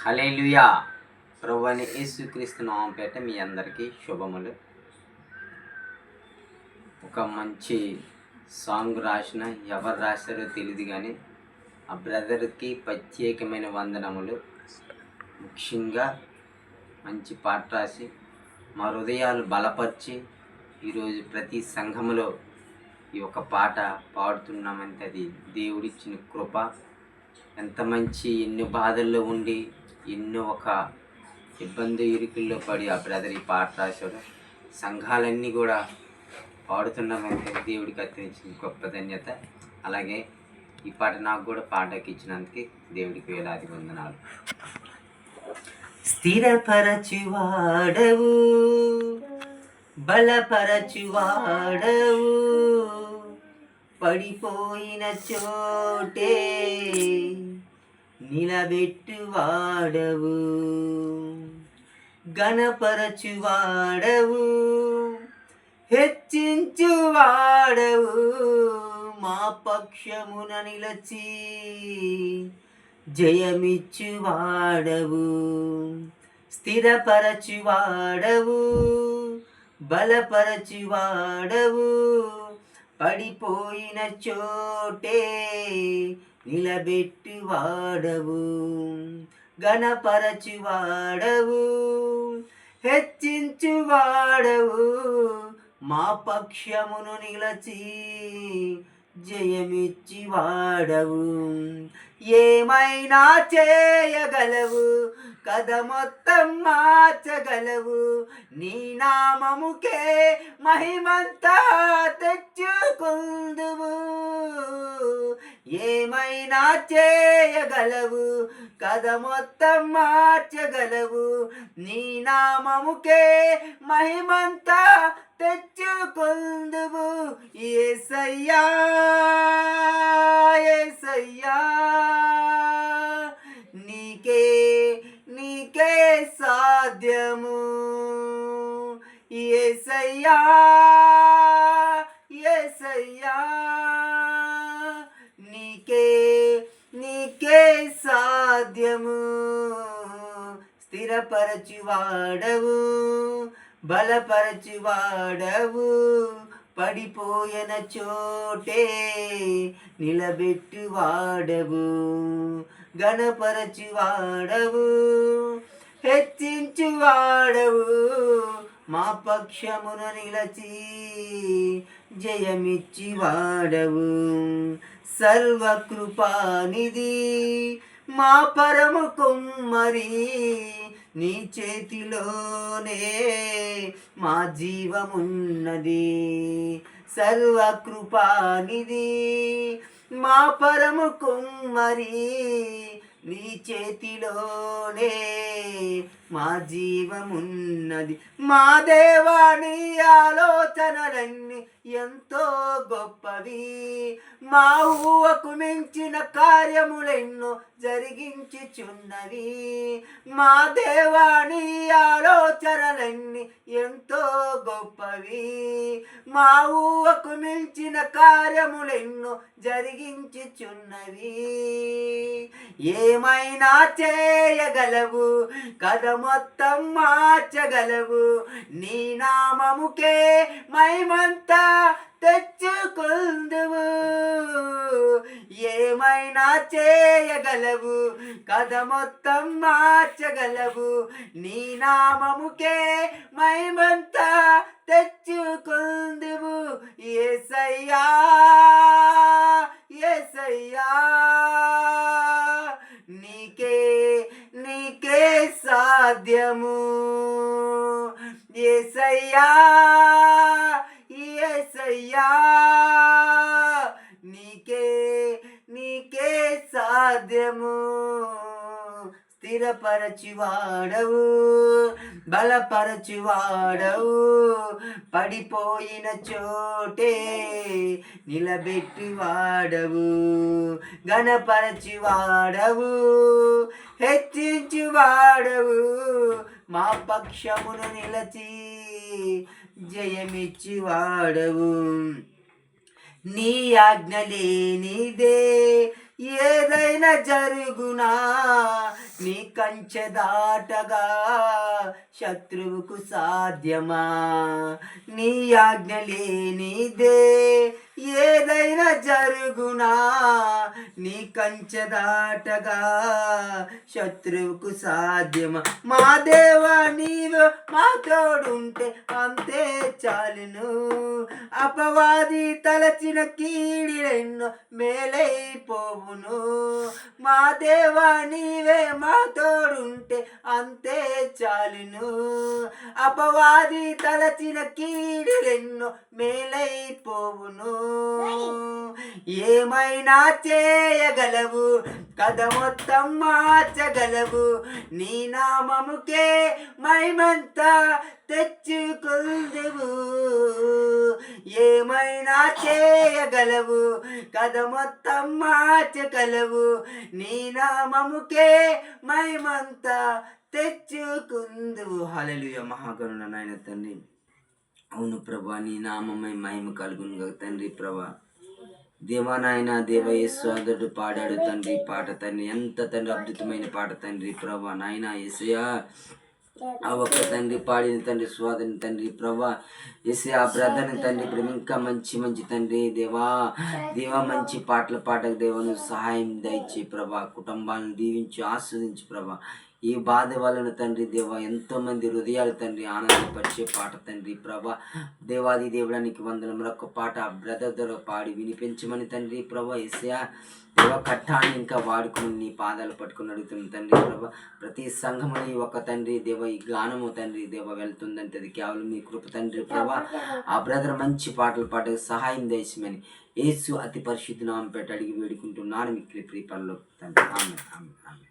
హల్లెలూయా. ప్రభువైన యేసుక్రీస్తు నామం పేట మీ అందరికీ శుభములు. ఒక మంచి సాంగ్ ఎవరు రాశారో తెలియదు కానీ ఆ బ్రదర్కి ప్రత్యేకమైన వందనములు. ముఖ్యంగా మంచి పాట రాసి మా హృదయాలు బలపరిచి ఈరోజు ప్రతి సంఘములో ఈ ఒక పాట పాడుతున్నామంటే అది దేవుడిచ్చిన కృప. ఎంత మంచి ఎన్నో బాధల్లో ఉండి ఎన్నో ఒక ఇబ్బంది ఇరుకుల్లో పడి ఆ బ్రదర్ ఈ పాట రాశాడు. సంఘాలన్నీ కూడా పాడుతున్నామంటే దేవుడికి అత్యంత గొప్ప ధన్యత. అలాగే ఈ పాట నాకు కూడా పాటకి ఇచ్చినందుకు దేవుడికి వేలాది వందనాలు. స్థిరపరచువాడవు, బలపరచువాడవు, పడిపోయిన చోటే నిలబెట్టువాడవు, ఘనపరచువాడవు, హెచ్చించువాడవు, మా పక్షమున నిలచి జయమిచ్చువాడవు. స్థిరపరచువాడవు, బలపరచువాడవు, పడిపోయిన చోటే నిలబెట్టువాడవు, ఘనపరచువాడవు, హెచ్చించువాడవు, మా పక్షమును నిలచి జయమిచ్చివాడవు. ఏమైనా చేయగలవు, కథ మొత్తం మార్చగలవు, నీ నామముకే మహిమంతా తెచ్చుకుందువు. ఏమైనా చేయగలవు, కథ మొత్తం మార్చగలవు, నీ నామముకే మహిమంతా తెచ్చుకుందువు. యేసయ్యా యేసయ్యా, నీకే నీకే సాధ్యము. యేసయ్యా యేసయ్యా, నీకే నీకే సాధ్యము. స్థిరపరచువాడవు, బలపరచువాడవు, పడిపోయిన చోటే నిలబెట్టువాడవు, ఘనపరచువాడవు, హెచ్చించువాడవు, మా పక్షమును నిలచి జయమిచ్చివాడవు. సర్వకృపానిధి మా పరము కుమ్మరి, నీ చేతిలోనే మా జీవమున్నది. సర్వకృపానిధి మా పరము కుమ్మరి, నీ చేతిలోనే మా జీవమున్నది. మా దేవాని ఆలోచనలన్నీ ఎంతో గొప్పవి, మా ఊహకు మించిన కార్యములెన్నో జరిగించుచున్నవి. మా దేవాని ఆలోచనలన్నీ ఎంతో గొప్పవి, మా ఊహకు మించిన కార్యములెన్నో జరిగించుచున్నవి. ఏమైనా చేయగలవు, కథ మొత్తం మార్చగలవు, నీ నామముకే మహిమంతా తెచ్చుకుందువు. ఏమైనా చేయగలవు, కథ మొత్తం మార్చగలవు, నీ నామముకే మహిమంతా తెచ్చుకుందువు. యేసయ్యా యేసయ్యా, నీకే నీకే సాధ్యము. యేసయ్యా యేసయ్యా, నీకే నీకే సాధ్యము. స్థిరపరచువాడవు, బలపరచువాడవు, పడిపోయిన చోటే నిలబెట్టువాడవు, ఘనపరచువాడవు, హెచ్చించువాడవు, మా పక్షమును నిలచి జయమిచ్చివాడవు. నీ ఆజ్ఞ లేనిదే ఏదైనా జరుగునా, నీ కంచె దాటగా శత్రువుకు సాధ్యమా? నీ ఆజ్ఞ లేనిదే ఏదైనా జరుగునా? నీ కంచె దాటగా శత్రువుకు సాధ్యమా? మా దేవా నీవు మా తోడుంటే అంతే చాలును. అపవాది తలచిన కీడిరెన్నో మేలైపోవును. మా దేవా నీవే మా తోడుంటే అంతే చాలును. అపవాది తలచిన కీడిరెన్నో మేలైపోవును. ఏమైనా చేయగలవు, కథ మొత్తం మార్చగలవు. నీ నామముకే మహిమంతా తెచ్చుకొందువు. ఏమైనా చేయగలవు, కథ మొత్తం మార్చగలవు. నీ నామముకే మహిమంతా తెచ్చుకుందువు. హల్లెలూయా. మహాగరుణ నాయన తండ్రి, అవును ప్రభా, నీ నామమై మహిమ కలుగును కదా తండ్రి. ప్రభా దేవా నాయన దేవ యేసు పాడాడు తండ్రి పాట తండ్రి, ఎంత తండ్రి అద్భుతమైన పాట తండ్రి. ప్రభా నాయన యేసయ్యా ఆ ఒక్క తండ్రి పాడిన తండ్రి స్వాదని తండ్రి. ప్రభా యేసయ్యా ఆ బ్రదర్ని తండ్రి ఇప్పుడు ఇంకా మంచి మంచి తండ్రి దేవా మంచి పాటలు పాటకు దేవా నువ్వు సహాయం దయచి ప్రభా, కుటుంబాలను దీవించి ఆస్వాదించి ప్రభా. ఈ బాధ వలన తండ్రి దేవా ఎంతో మంది హృదయాలు తండ్రి ఆనందపరిచే పాట తండ్రి. ప్రభా దేవాది దేవుడానికి వందనం. మరొక పాట ఆ బ్రదర్ ద్వారా పాడి వినిపించమని తండ్రి. ప్రభా యేసయ్యా దేవ కట్టాన్ని ఇంకా వాడుకుని నీ పాదాలు పట్టుకుని అడుగుతున్న తండ్రి. ప్రభా ప్రతి సంఘముని ఒక తండ్రి దేవ ఈ గానము తండ్రి దేవ వెళ్తుందంటే అది కేవలం మీ కృప తండ్రి. ప్రభా ఆ బ్రదర్ మంచి పాటలు పాడకు సహాయం దేశమని యేసు అతి పరిశుద్ధ నామం పెట్టి అడిగి వేడుకుంటున్నాను మీ ప్రియ పరలోక తండ్రి. ఆమేన్ ఆమేన్ ఆమేన్.